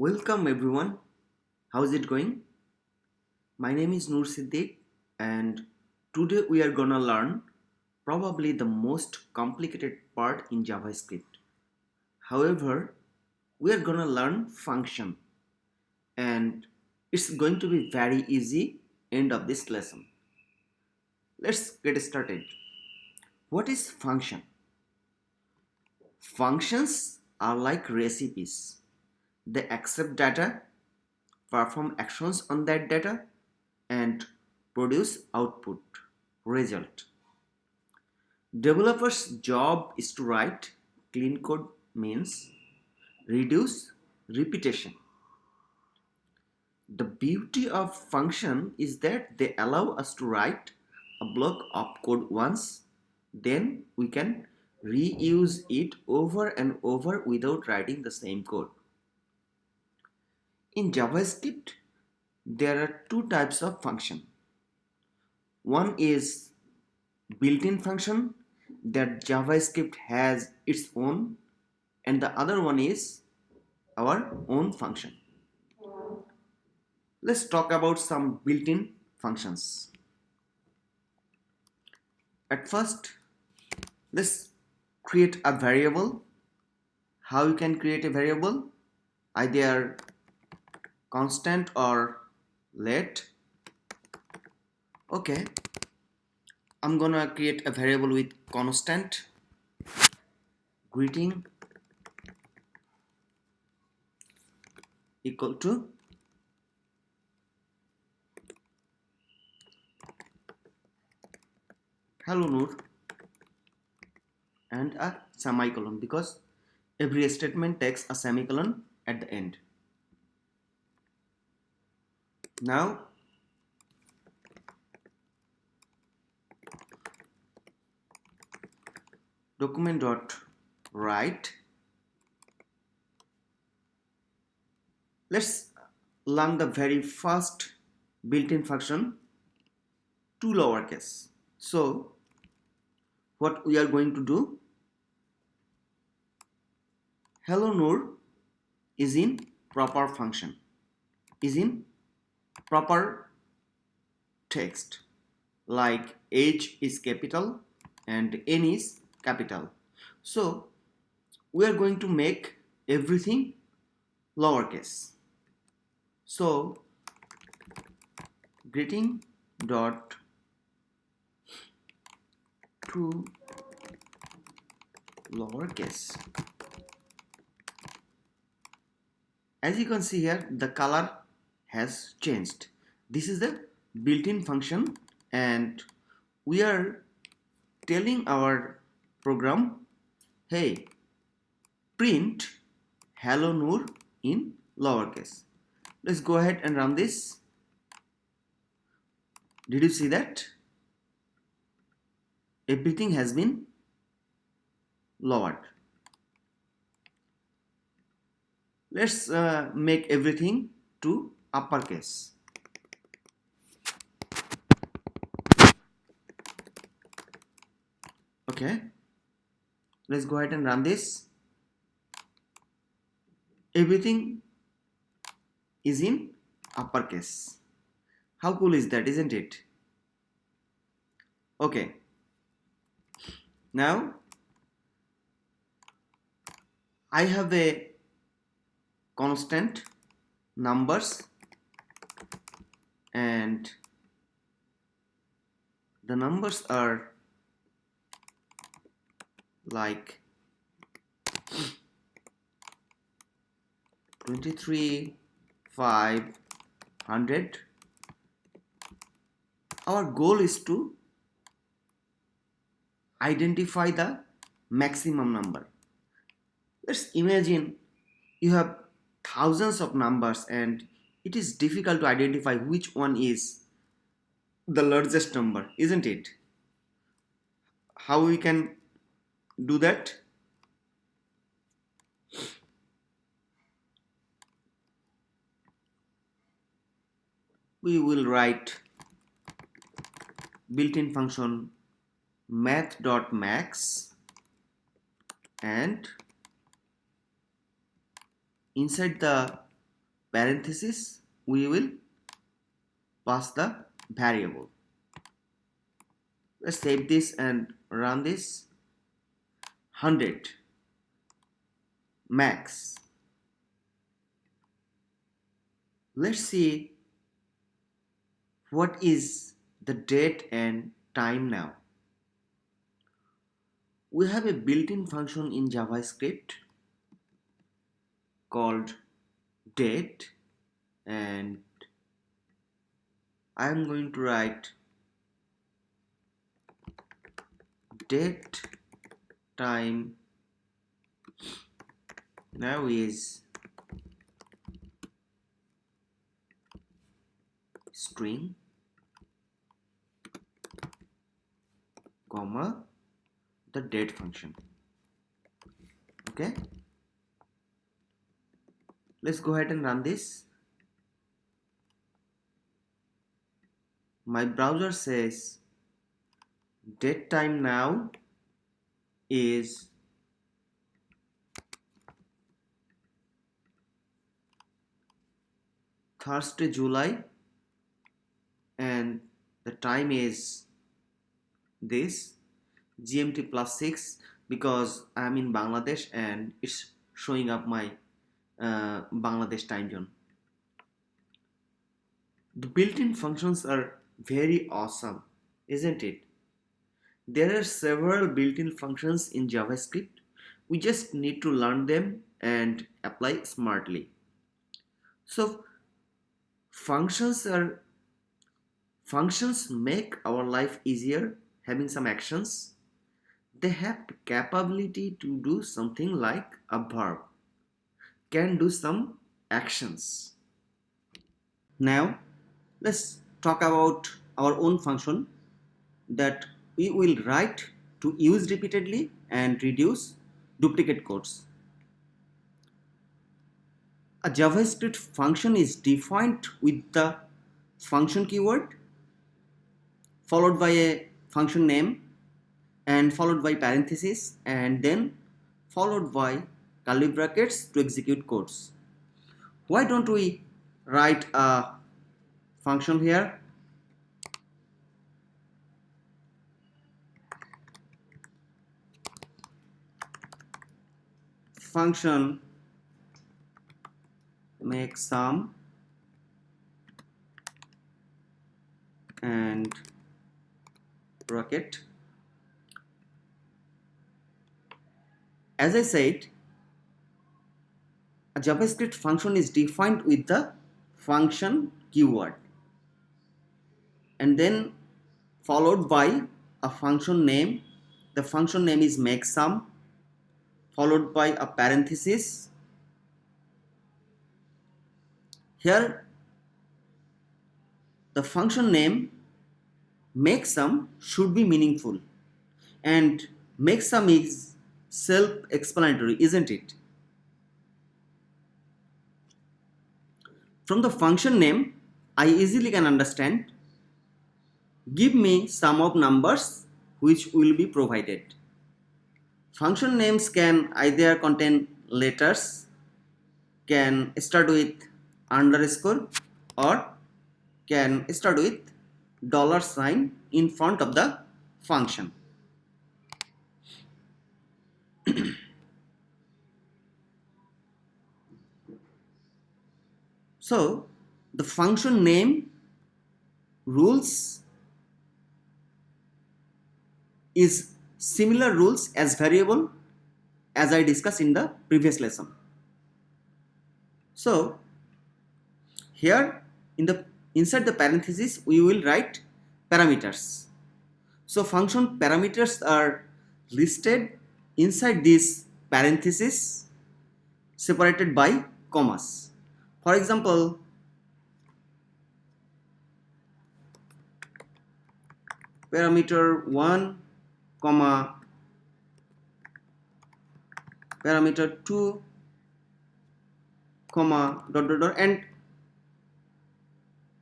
Welcome everyone. How's it going? My name is Noor Siddiq and today we are gonna learn probably the most complicated part in JavaScript. However, we are gonna learn function and it's going to be very easy end of this lesson. Let's get started. What is function? Functions are like recipes. They accept data, perform actions on that data and produce output result. Developers job is to write clean code, means reduce repetition. The beauty of function is that they allow us to write a block of code once, then we can reuse it over and over without writing the same code. In JavaScript there are two types of function. One is built-in function that JavaScript has its own, and the other one is our own function. Let's talk about some built-in functions. At first, let's create a variable. How you can create a variable? Either constant or let. Okay, I'm gonna create a variable with constant greeting equal to hello Noor and a semicolon, because every statement takes a semicolon at the end. Now document.write. Let's learn the very first built-in function to lowercase. So what we are going to do, hello Noor is in proper function, is in proper text, like H is capital and N is capital. So we are going to make everything lowercase. So greeting dot to lowercase. As you can see here, the color has changed. This is the built-in function and we are telling our program, hey, print hello Noor in lowercase. Let's go ahead and run this. Did you see that? Everything has been lowered. Let's make everything to uppercase. Okay, let's go ahead and run this. Everything is in uppercase. How cool is that, isn't it? Okay, now I have a constant numbers and the numbers are like 23, 500. Our goal is to identify the maximum number. Let's imagine you have thousands of numbers and it is difficult to identify which one is the largest number, isn't it? How we can do that? We will write built-in function math.max and inside the parenthesis we will pass the variable. Let's save this and run this. 100 max. Let's see what is the date and time now. We have a built-in function in JavaScript called date, and I am going to write date time now is string comma the date function. Okay, let's go ahead and run this. My browser says date time now is Thursday, July, and the time is this GMT +6 because I am in Bangladesh and it's showing up my Bangladesh time zone. The built-in functions are very awesome, isn't it? There are several built-in functions in JavaScript. We just need to learn them and apply smartly. So functions make our life easier, having some actions. They have the capability to do something like a verb, can do some actions. Now let's talk about our own function that we will write to use repeatedly and reduce duplicate codes. A JavaScript function is defined with the function keyword followed by a function name and followed by parentheses and then followed by curly brackets to execute codes. Why don't we write a function here? Function make sum and bracket. As I said, a JavaScript function is defined with the function keyword and then followed by a function name. The function name is makesum followed by a parenthesis. Here the function name makesum should be meaningful, and makesum is self-explanatory, isn't it? From the function name, I easily can understand. Give me sum of numbers which will be provided. Function names can either contain letters, can start with underscore, or can start with $sign in front of the function. So the function name rules is similar rules as variable as I discussed in the previous lesson. So here inside the parentheses we will write parameters. So function parameters are listed inside these parentheses separated by commas. For example, parameter 1, comma parameter 2, comma dot dot dot, and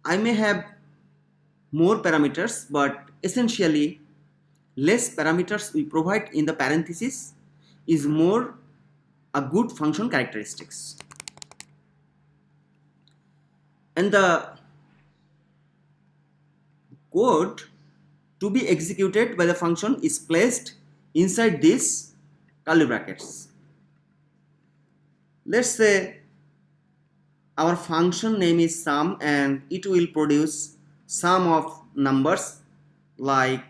I may have more parameters, but essentially less parameters we provide in the parentheses is more a good function characteristics. and the code to be executed by the function is placed inside these curly brackets. Let's say our function name is sum and it will produce sum of numbers like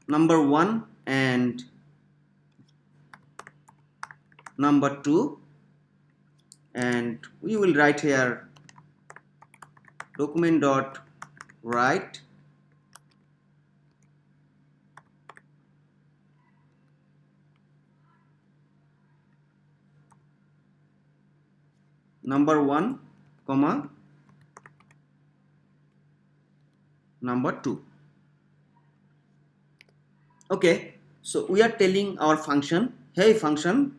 number 1 and number 2, and we will write here document dot write number 1 comma number 2. Okay, so we are telling our function, hey function,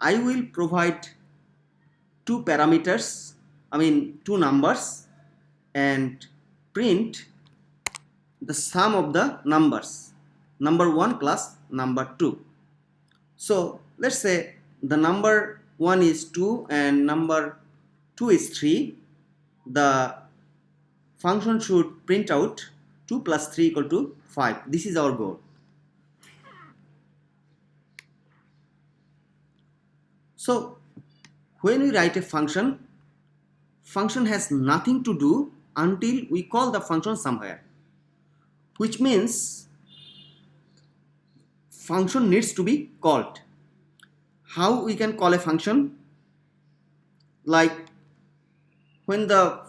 I will provide two parameters, two numbers, and print the sum of the numbers, number 1 plus number 2. So let's say the number 1 is 2 and number 2 is 3. The function should print out 2 plus 3 equal to 5. This is our goal. So when we write a function has nothing to do until we call the function somewhere, which means function needs to be called. How we can call a function? Like when the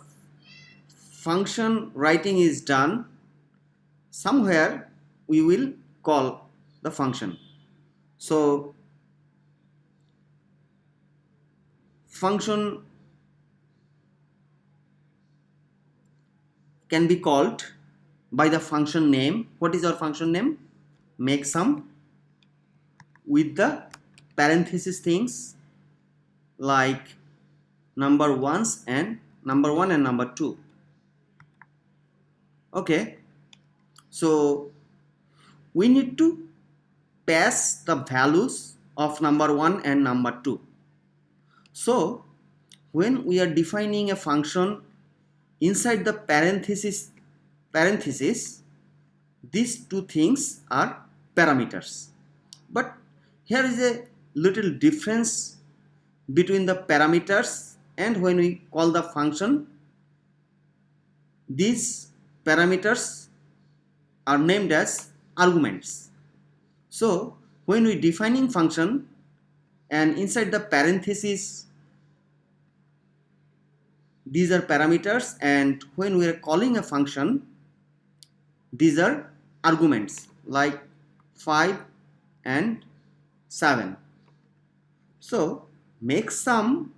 function writing is done, somewhere we will call the function. So function can be called by the function name. What is our function name? Make sum with the parenthesis things like number 1 and number 2. Okay, so we need to pass the values of number 1 and number 2. So when we are defining a function inside the parenthesis, these two things are parameters. But here is a little difference between the parameters and when we call the function. These parameters are named as arguments. So when we defining function and inside the parenthesis, these are parameters, and when we are calling a function, these are arguments like 5 and 7. So make sum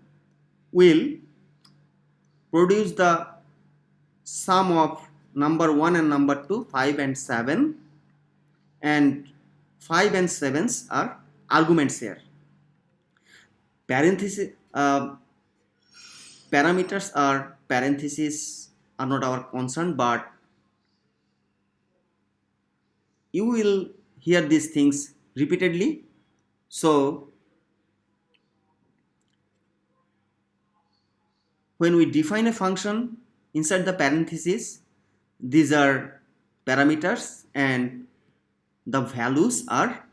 will produce the sum of number 1 and number 2, 5 and 7, and 5 and 7s are arguments here. Parenthesis parameters are parentheses are not our concern, but you will hear these things repeatedly. So when we define a function inside the parentheses, these are parameters, and the values are,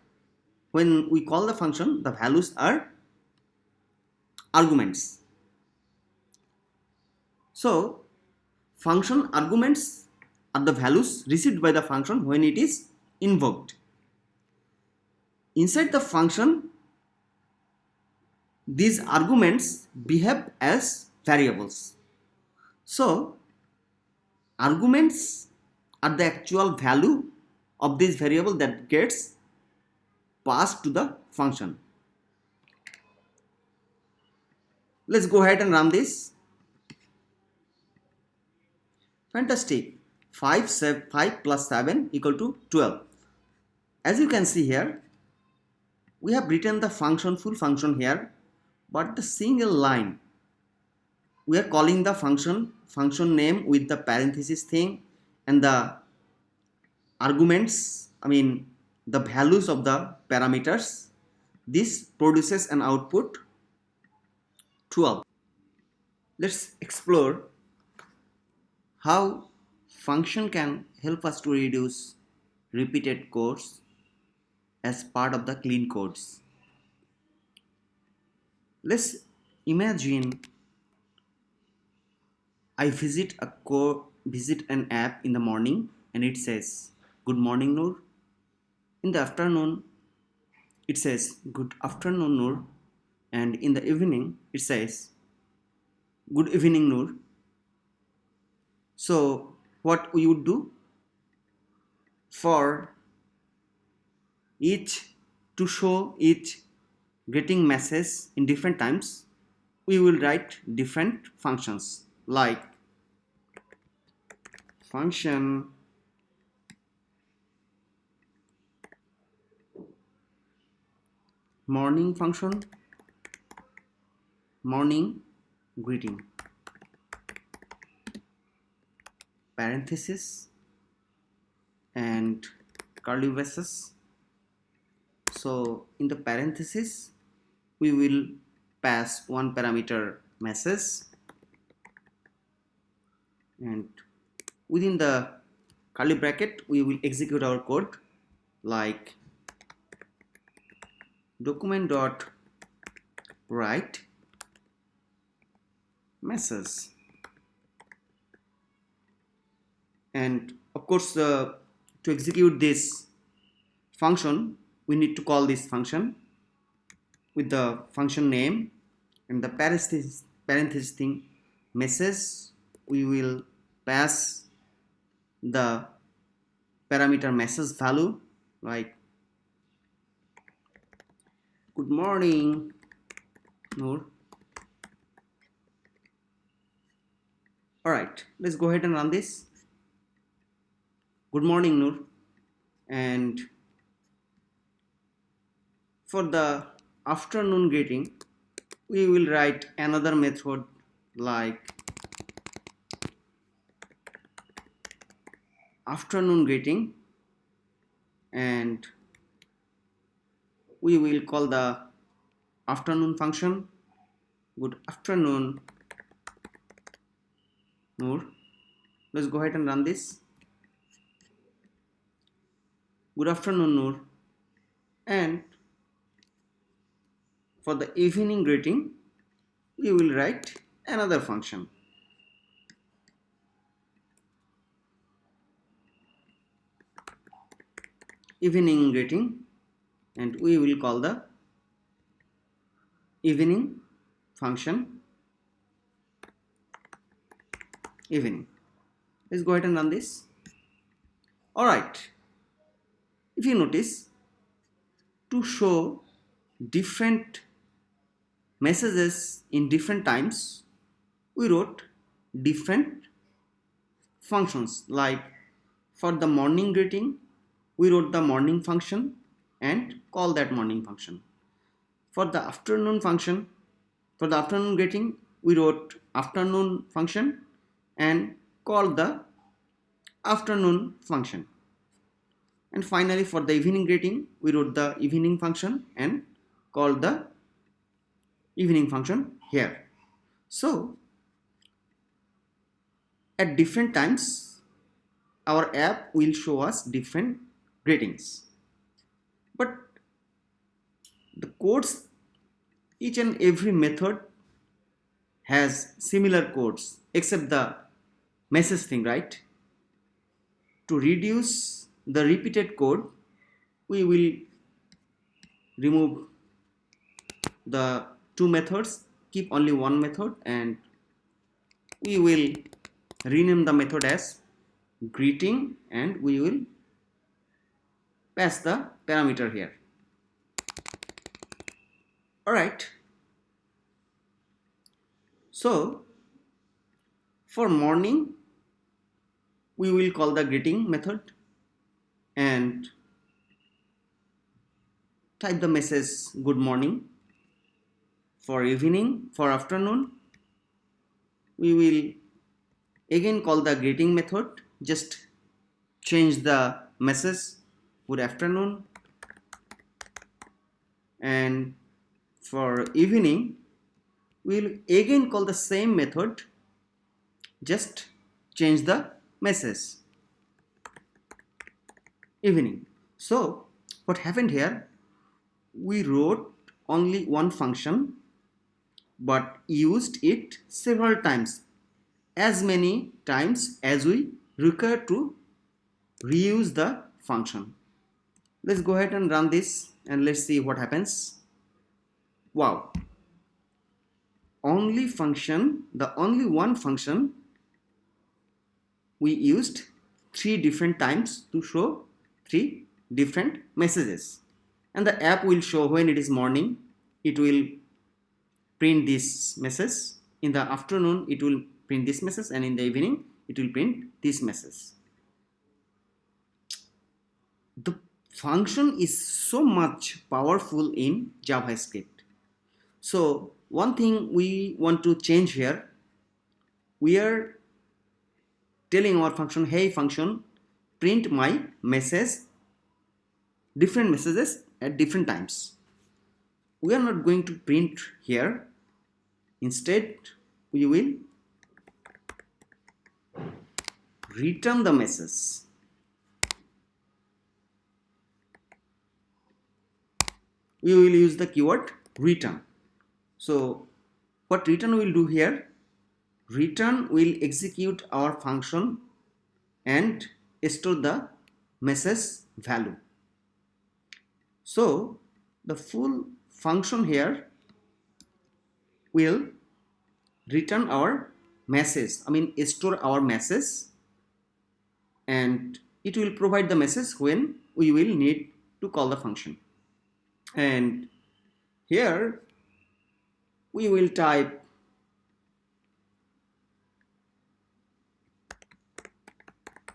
when we call the function, the values are arguments. So function arguments are the values received by the function when it is invoked. Inside the function, these arguments behave as variables. So arguments are the actual value of this variable that gets passed to the function. Let's go ahead and run this. Fantastic. 5 plus 7 equal to 12. As you can see here, we have written the full function here, but the single line, we are calling the function name with the parenthesis thing, and the arguments, the values of the parameters. This produces an output 12. Let's explore how function can help us to reduce repeated codes as part of the clean codes. Let's imagine I visit an app in the morning and it says good morning Noor. In the afternoon it says good afternoon Noor, and in the evening it says good evening Noor. So what we would do for each to show each getting message in different times, we will write different functions like function morning function morning greeting parenthesis and curly braces. So in the parenthesis we will pass one parameter message, and within the curly bracket we will execute our code like document dot write message. And of course to execute this function we need to call this function with the function name, and the parenthesis thing message we will pass the parameter message value like good morning Noor. Alright, let's go ahead and run this. Good morning Noor. And for the afternoon greeting we will write another method like afternoon greeting, and we will call the afternoon function good afternoon Noor. Let's go ahead and run this. Good afternoon Noor. And for the evening greeting we will write another function evening greeting, and we will call the evening function evening. Let's go ahead and run this. Alright, if you notice, to show different messages in different times we wrote different functions. Like for the morning greeting we wrote the morning function and call that morning function. For the afternoon function, for the afternoon greeting we wrote afternoon function and call the afternoon function. And finally for the evening greeting we wrote the evening function and called the evening function here. So at different times our app will show us different greetings, but the codes, each and every method has similar codes except the message thing, right? To reduce the repeated code we will remove the two methods, keep only one method, and we will rename the method as greeting and we will pass the parameter here. Alright, so for morning we will call the greeting method and type the message good morning. For evening, for afternoon we will again call the greeting method, just change the message good afternoon. And for evening we will again call the same method, just change the message evening. So what happened here, we wrote only one function but used it several times, as many times as we require to reuse the function. Let's go ahead and run this and let's see what happens. Wow, the only one function we used three different times to show three different messages, and the app will show when it is morning it will print this message, in the afternoon it will print this message, and in the evening it will print this message. The function is so much powerful in JavaScript. So one thing we want to change here, we are telling our function, hey function, print my message, different messages at different times. We are not going to print here. Instead, we will return the message. We will use the keyword return. So what return will do here, return will execute our function and store the message value. So the full function here will return our message, store our message, and it will provide the message when we will need to call the function. And here we will type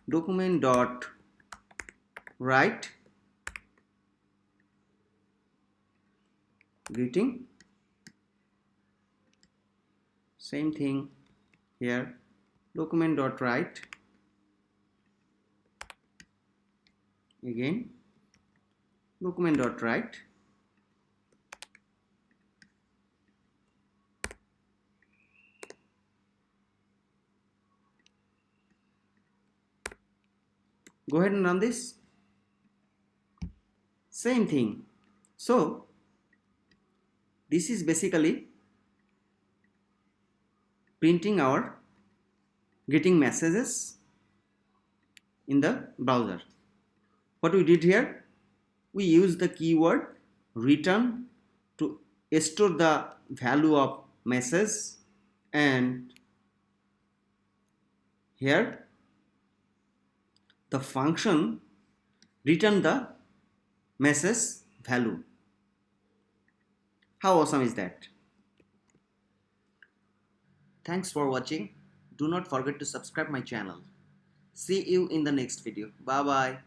document.write greeting. Same thing here, document.write again, document.write. Go ahead and run this. Same thing. So this is basically printing our getting messages in the browser. What we did here, we used the keyword return to store the value of message, and here the function return the message value. How awesome is that? Thanks for watching. Do not forget to subscribe my channel. See you in the next video. Bye bye.